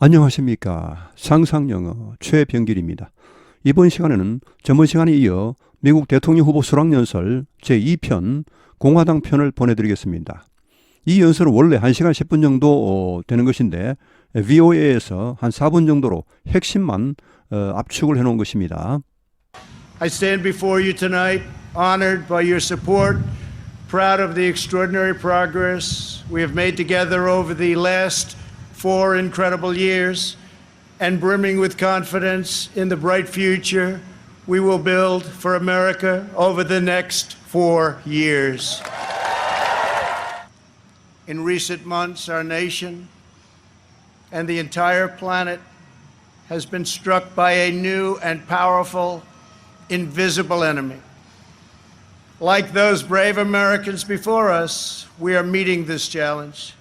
안녕하십니까. 상상영어 최병길입니다. 이번 시간에는 전번 시간에 이어 미국 대통령 후보 수락연설 제2편 공화당 편을 보내드리겠습니다. 이 연설은 원래 1시간 10분 정도 되는 것인데 VOA에서 한 4분 정도로 핵심만 압축을 해놓은 것입니다. I stand before you tonight honored by your support, proud of the extraordinary progress we have made together over the last 4 incredible years, and brimming with confidence in the bright future we will build for America over the next 4 years. In recent months, our nation and the entire planet has been struck by a new and powerful, invisible enemy. Like those brave Americans before us, we are meeting this challenge.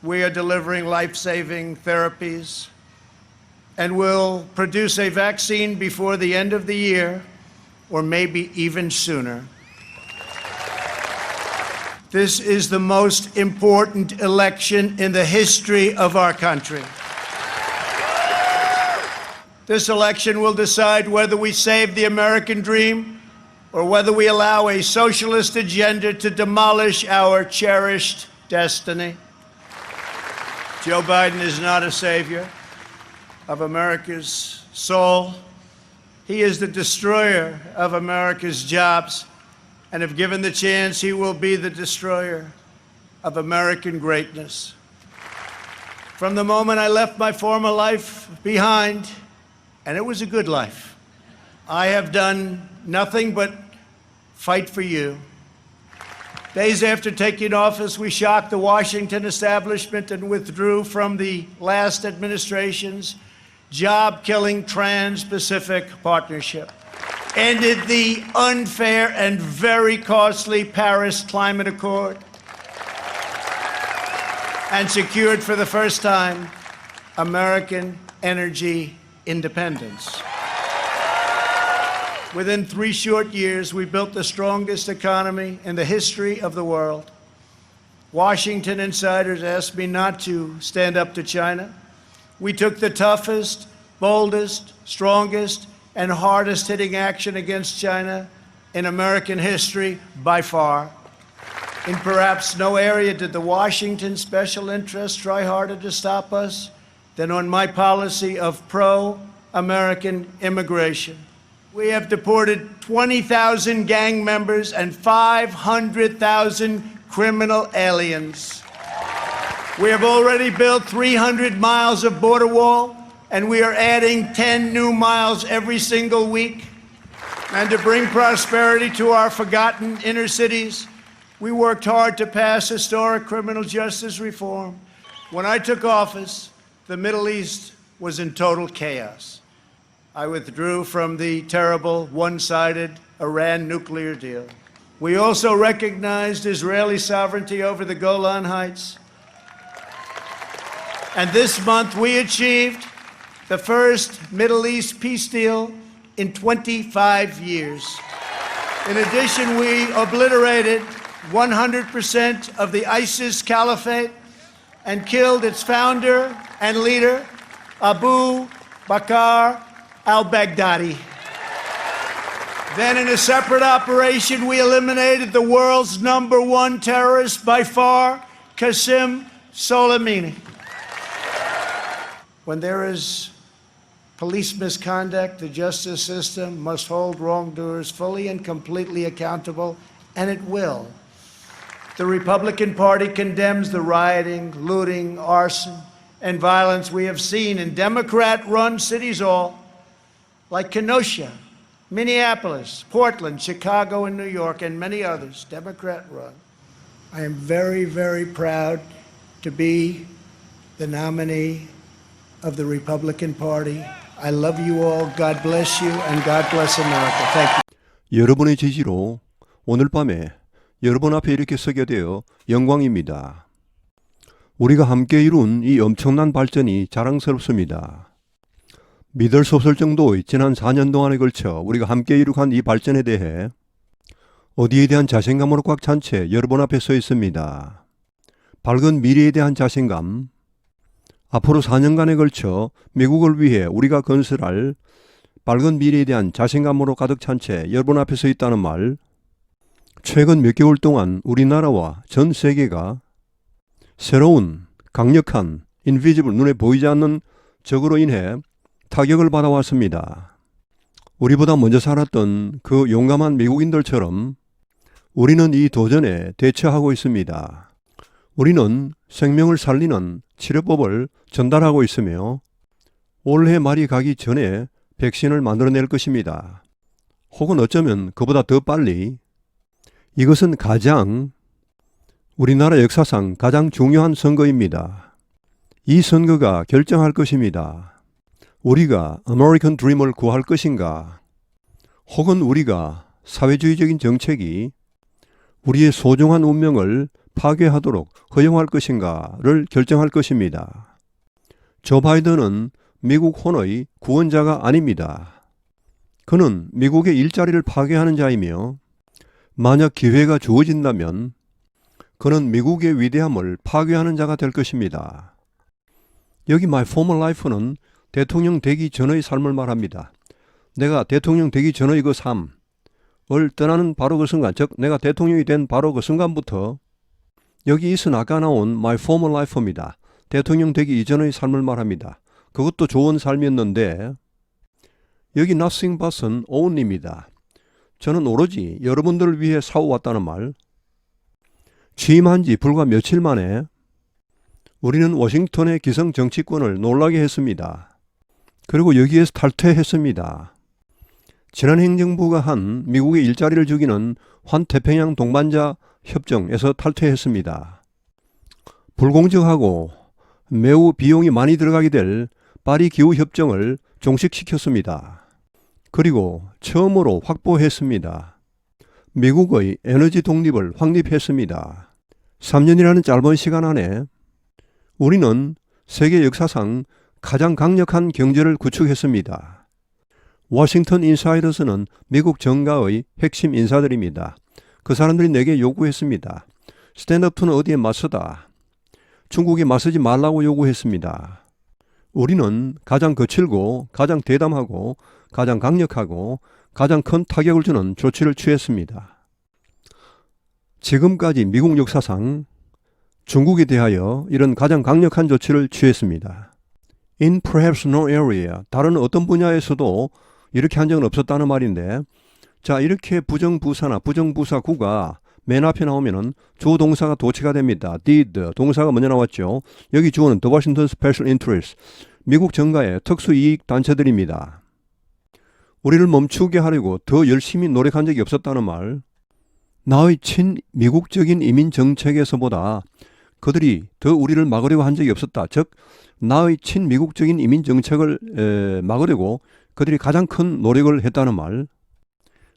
We are delivering life-saving therapies and will produce a vaccine before the end of the year, or maybe even sooner. This is the most important election in the history of our country. This election will decide whether we save the American dream or whether we allow a socialist agenda to demolish our cherished destiny. Joe Biden is not a savior of America's soul. He is the destroyer of America's jobs, and if given the chance, he will be the destroyer of American greatness. From the moment I left my former life behind, and it was a good life, I have done nothing but fight for you. Days after taking office, we shocked the Washington establishment and withdrew from the last administration's job-killing Trans-Pacific Partnership, ended the unfair and very costly Paris Climate Accord, and secured for the first time American energy independence. Within 3 short years, we built the strongest economy in the history of the world. Washington insiders asked me not to stand up to China. We took the toughest, boldest, strongest, and hardest hitting action against China in American history by far. In perhaps no area did the Washington special interests try harder to stop us than on my policy of pro-American immigration. We have deported 20,000 gang members and 500,000 criminal aliens. We have already built 300 miles of border wall, and we are adding 10 new miles every single week. And to bring prosperity to our forgotten inner cities, we worked hard to pass historic criminal justice reform. When I took office, the Middle East was in total chaos. I withdrew from the terrible one-sided Iran nuclear deal. We also recognized Israeli sovereignty over the Golan Heights. And this month we achieved the first Middle East peace deal in 25 years. In addition, we obliterated 100% of the ISIS caliphate and killed its founder and leader, Abu Bakr al-Baghdadi. Then in a separate operation, we eliminated the world's #1 terrorist by far, Qasem Soleimani. When there is police misconduct, the justice system must hold wrongdoers fully and completely accountable, and it will. The Republican Party condemns the rioting, looting, arson, and violence we have seen in Democrat-run cities all, like Kenosha, Minneapolis, Portland, Chicago, and New York, and many others, Democrat-run. I am very, very proud to be the nominee of the Republican Party. I love you all. God bless you, and God bless America. Thank you. 여러분의 지지로 오늘 밤에 여러분 앞에 이렇게 서게 되어 영광입니다. 우리가 함께 이룬 이 엄청난 발전이 자랑스럽습니다. 믿을 수 없을 정도의 지난 4년 동안에 걸쳐 우리가 함께 이룩한 이 발전에 대해 어디에 대한 자신감으로 꽉 찬 채 여러분 앞에 서 있습니다. 밝은 미래에 대한 자신감, 앞으로 4년간에 걸쳐 미국을 위해 우리가 건설할 밝은 미래에 대한 자신감으로 가득 찬 채 여러분 앞에 서 있다는 말, 최근 몇 개월 동안 우리나라와 전 세계가 새로운 강력한 인비지블 눈에 보이지 않는 적으로 인해 타격을 받아왔습니다. 우리보다 먼저 살았던 그 용감한 미국인들처럼 우리는 이 도전에 대처하고 있습니다. 우리는 생명을 살리는 치료법을 전달하고 있으며 올해 말이 가기 전에 백신을 만들어낼 것입니다. 혹은 어쩌면 그보다 더 빨리. 이것은 우리나라 역사상 가장 중요한 선거입니다. 이 선거가 결정할 것입니다. 우리가 아메리칸 드림을 구할 것인가, 혹은 우리가 사회주의적인 정책이 우리의 소중한 운명을 파괴하도록 허용할 것인가를 결정할 것입니다. 조 바이든은 미국 혼의 구원자가 아닙니다. 그는 미국의 일자리를 파괴하는 자이며 만약 기회가 주어진다면 그는 미국의 위대함을 파괴하는 자가 될 것입니다. 여기 My Former Life는 대통령 되기 전의 삶을 말합니다. 내가 대통령 되기 전의 그 삶을 떠나는 바로 그 순간, 즉 내가 대통령이 된 바로 그 순간부터 여기 있은 아까 나온 My Former Life입니다. 대통령 되기 이전의 삶을 말합니다. 그것도 좋은 삶이었는데 여기 Nothing But은 only입니다. 저는 오로지 여러분들을 위해 싸워왔다는 말. 취임한 지 불과 며칠 만에 우리는 워싱턴의 기성 정치권을 놀라게 했습니다. 그리고 여기에서 탈퇴했습니다. 지난 행정부가 한 미국의 일자리를 죽이는 환태평양 동반자 협정에서 탈퇴했습니다. 불공정하고 매우 비용이 많이 들어가게 될 파리 기후 협정을 종식시켰습니다. 그리고 처음으로 확보했습니다. 미국의 에너지 독립을 확립했습니다. 3년이라는 짧은 시간 안에 우리는 세계 역사상 가장 강력한 경제를 구축했습니다. 워싱턴 인사이더스는 미국 정가의 핵심 인사들입니다. 그 사람들이 내게 요구했습니다. 스탠드업 투는 어디에 맞서다. 중국에 맞서지 말라고 요구했습니다. 우리는 가장 거칠고 가장 대담하고 가장 강력하고 가장 큰 타격을 주는 조치를 취했습니다. 지금까지 미국 역사상 중국에 대하여 이런 가장 강력한 조치를 취했습니다. In perhaps no area, 다른 어떤 분야에서도 이렇게 한 적은 없었다는 말인데, 자, 이렇게 부정부사나 부정부사구가 맨 앞에 나오면은 주동사가 도치가 됩니다. did, 동사가 먼저 나왔죠. 여기 주어는 The Washington Special Interest, 미국 정가의 특수이익 단체들입니다. 우리를 멈추게 하려고 더 열심히 노력한 적이 없었다는 말. 나의 친미국적인 이민 정책에서보다 그들이 더 우리를 막으려고 한 적이 없었다. 즉 나의 친미국적인 이민 정책을 막으려고 그들이 가장 큰 노력을 했다는 말.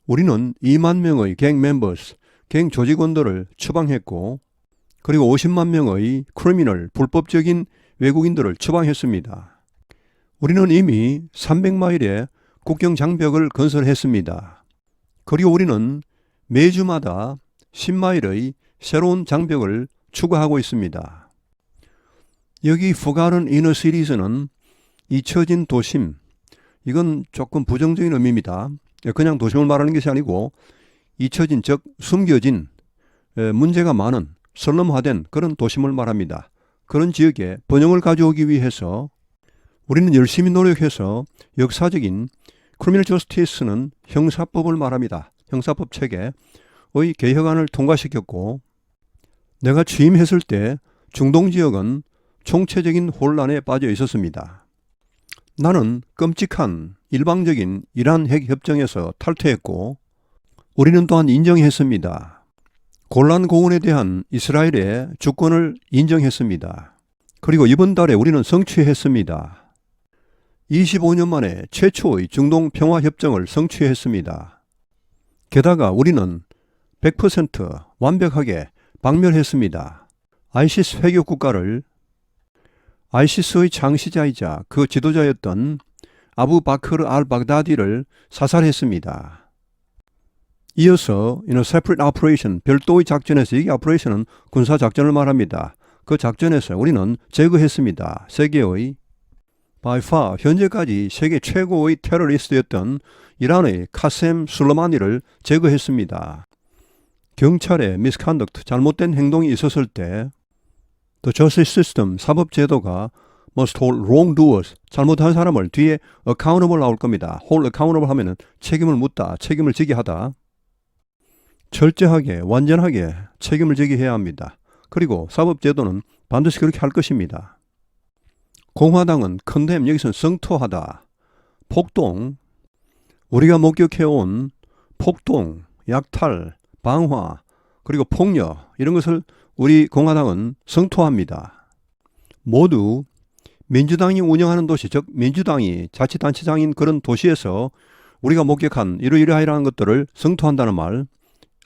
우리는 2만 명의 갱 멤버스, 갱 조직원들을 처방했고, 그리고 50만 명의 크리미널, 불법적인 외국인들을 처방했습니다. 우리는 이미 300마일의 국경 장벽을 건설했습니다. 그리고 우리는 매주마다 10마일의 새로운 장벽을 추가하고 있습니다. 여기 Forgotten Inner Cities는 잊혀진 도심, 이건 조금 부정적인 의미입니다. 그냥 도심을 말하는 것이 아니고 잊혀진, 즉 숨겨진, 문제가 많은 슬럼화된 그런 도심을 말합니다. 그런 지역에 번영을 가져오기 위해서 우리는 열심히 노력해서 역사적인 크리미널 저스티스는 형사법을 말합니다. 형사법 체계의 개혁안을 통과시켰고, 내가 취임했을 때 중동 지역은 총체적인 혼란에 빠져 있었습니다. 나는 끔찍한 일방적인 이란 핵협정에서 탈퇴했고, 우리는 또한 인정했습니다. 골란 고원에 대한 이스라엘의 주권을 인정했습니다. 그리고 이번 달에 우리는 성취했습니다. 25년 만에 최초의 중동 평화협정을 성취했습니다. 게다가 우리는 100% 완벽하게 박멸했습니다. 아이시스 회교 국가를 아이시스의 창시자이자 그 지도자였던 아부 바크르 알 baghdadi를 사살했습니다. 이어서 separate operation, 별도의 작전에서, 이 오퍼레이션은 군사작전을 말합니다. 그 작전에서 우리는 제거했습니다. 세계의 by far 현재까지 세계 최고의 테러리스트였던 이란의 카셈 술라마니를 제거했습니다. 경찰의 misconduct, 잘못된 행동이 있었을 때 the justice system, 사법제도가 must hold wrongdoers, 잘못한 사람을 뒤에 accountable 나올 겁니다. hold accountable 하면은 책임을 묻다, 책임을 지게 하다. 철저하게, 완전하게 책임을 지게 해야 합니다. 그리고 사법제도는 반드시 그렇게 할 것입니다. 공화당은 condemn, 여기서는 성토하다, 폭동, 우리가 목격해온 폭동, 약탈, 방화, 그리고 폭력 이런 것을 우리 공화당은 성토합니다. 모두 민주당이 운영하는 도시, 즉 민주당이 자치단체장인 그런 도시에서 우리가 목격한 이러이러한 것들을 성토한다는 말,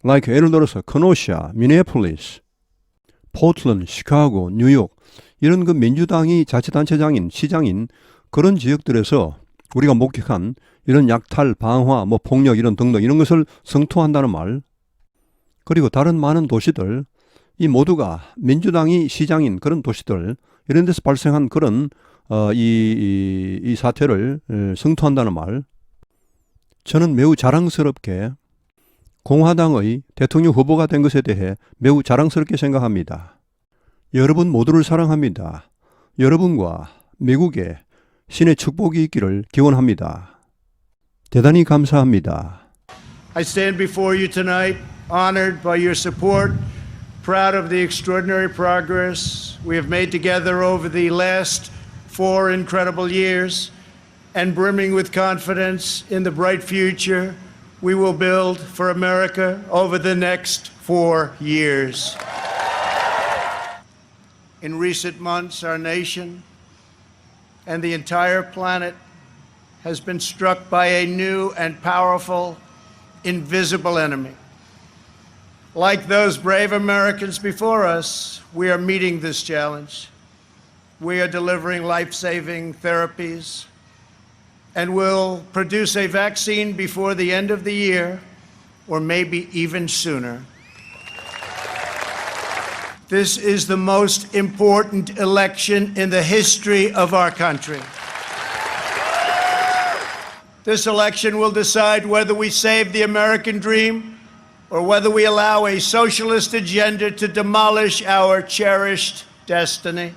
like 예를 들어서 커노시아, 미네폴리스, 포틀랜드, 시카고, 뉴욕 이런 그 민주당이 자치단체장인 시장인 그런 지역들에서 우리가 목격한 이런 약탈, 방화, 폭력 이런 등등 이런 것을 성토한다는 말. 그리고 다른 많은 도시들, 이 모두가 민주당이 시장인 그런 도시들 이런 데서 발생한 그런 이 사태를 성토한다는 말. 저는 매우 자랑스럽게 공화당의 대통령 후보가 된 것에 대해 매우 자랑스럽게 생각합니다. 여러분 모두를 사랑합니다. 여러분과 미국에 신의 축복이 있기를 기원합니다. 대단히 감사합니다. I stand before you tonight, honored by your support, proud of the extraordinary progress we have made together over the last 4 incredible years, and brimming with confidence in the bright future we will build for America over the next 4 years. In recent months, our nation and the entire planet has been struck by a new and powerful, invisible enemy. Like those brave Americans before us, we are meeting this challenge. We are delivering life-saving therapies and will produce a vaccine before the end of the year, or maybe even sooner. This is the most important election in the history of our country. This election will decide whether we save the American dream or whether we allow a socialist agenda to demolish our cherished destiny.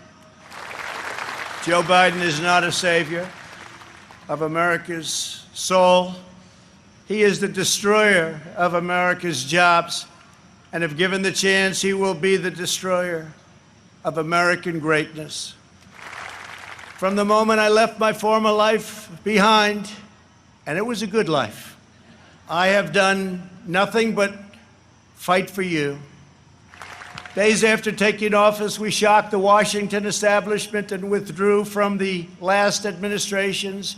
Joe Biden is not a savior of America's soul. He is the destroyer of America's jobs, and if given the chance, he will be the destroyer of American greatness. From the moment I left my former life behind, and it was a good life, I have done nothing but fight for you. Days after taking office, we shocked the Washington establishment and withdrew from the last administration's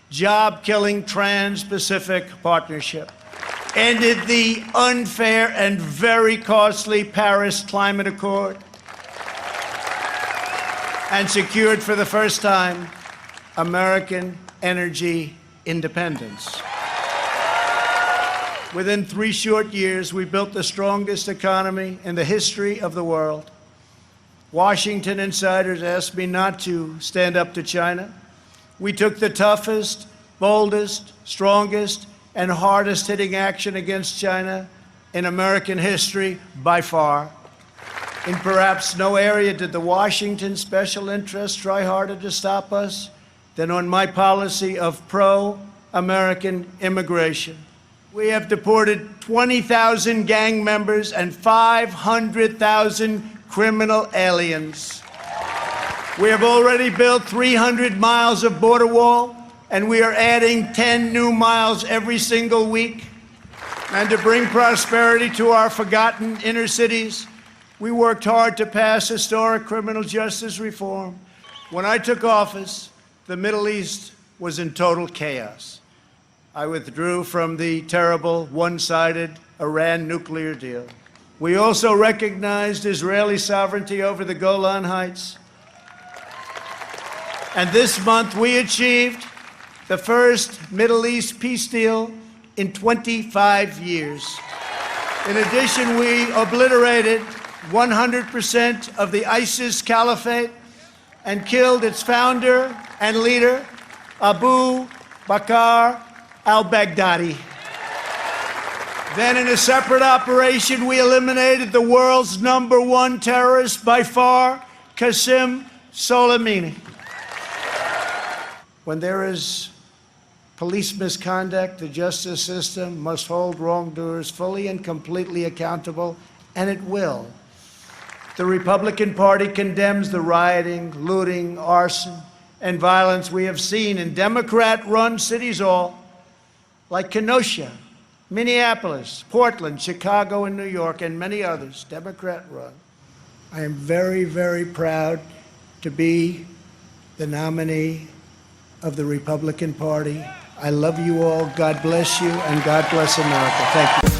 job-killing Trans-Pacific Partnership, ended the unfair and very costly Paris Climate Accord, and secured for the first time American energy independence. Within 3 short years, we built the strongest economy in the history of the world. Washington insiders asked me not to stand up to China. We took the toughest, boldest, strongest, and hardest hitting action against China in American history by far. In perhaps no area did the Washington special interests try harder to stop us than on my policy of pro-American immigration. We have deported 20,000 gang members and 500,000 criminal aliens. We have already built 300 miles of border wall, and we are adding 10 new miles every single week. And to bring prosperity to our forgotten inner cities, we worked hard to pass historic criminal justice reform. When I took office, the Middle East was in total chaos. I withdrew from the terrible one-sided Iran nuclear deal. We also recognized Israeli sovereignty over the Golan Heights. And this month we achieved the first Middle East peace deal in 25 years. In addition, we obliterated 100% of the ISIS caliphate and killed its founder and leader, Abu Bakr al-Baghdadi. Then in a separate operation, we eliminated the world's #1 terrorist by far, Qasem Soleimani. When there is police misconduct, the justice system must hold wrongdoers fully and completely accountable, and it will. The Republican Party condemns the rioting, looting, arson, and violence we have seen in Democrat-run cities all, like Kenosha, Minneapolis, Portland, Chicago, and New York, and many others, Democrat-run. I am very, very proud to be the nominee of the Republican Party. I love you all. God bless you, and God bless America. Thank you.